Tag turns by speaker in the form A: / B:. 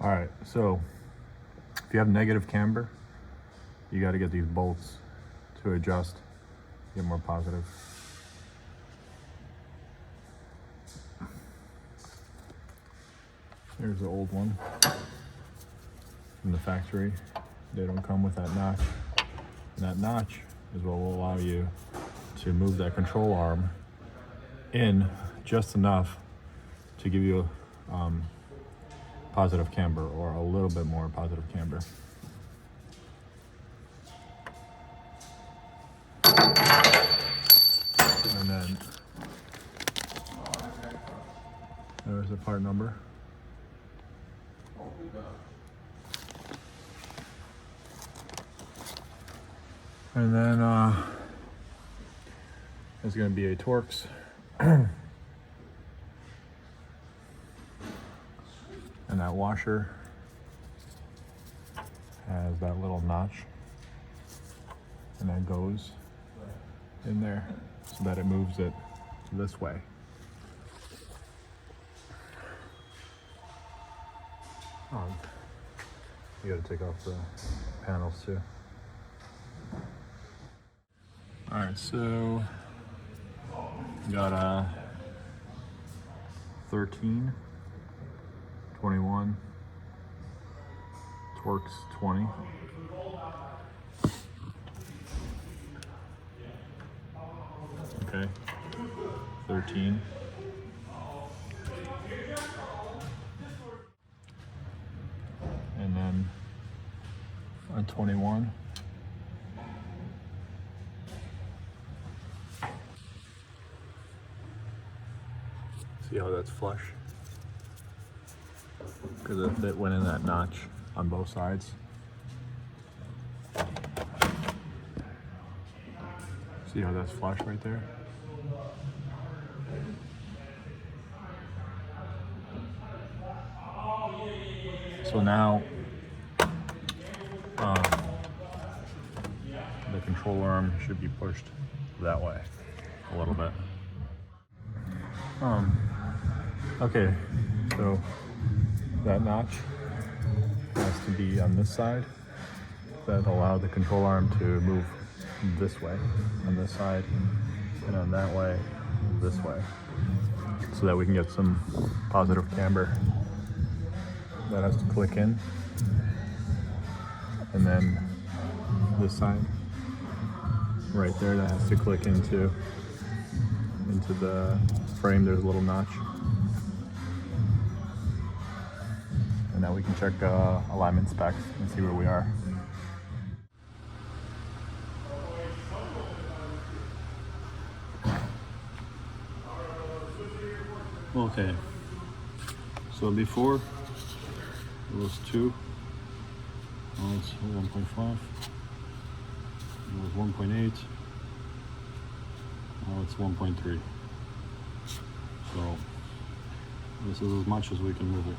A: All right, so if you have negative camber, you got to get these bolts to adjust, get more positive. Here's the old one from the factory. They don't come with that notch. And that notch is what will allow you to move that control arm in just enough to give you positive camber, or a little bit more positive camber. And then there's the part number. And then there's going to be a Torx. And that washer has that little notch, and that goes in there so that it moves it this way. You gotta take off the panels too. All right, so we got a 13, 21, Torx 20. Okay, 13. And then a 21. See how that's flush? Because it went in that notch on both sides. See how that's flush right there? So now the control arm should be pushed that way a little bit. Okay, so that notch has to be on this side. That allow the control arm to move this way on this side, and on that way, this way, so that we can get some positive camber. That has to click in, and then this side right there, that has to click into the frame. There's a little notch, and now we can check alignment specs and see where we are. Okay, so before it was 2, now it's 1.5, it was 1.8, now it's 1.3. So this is as much as we can move it.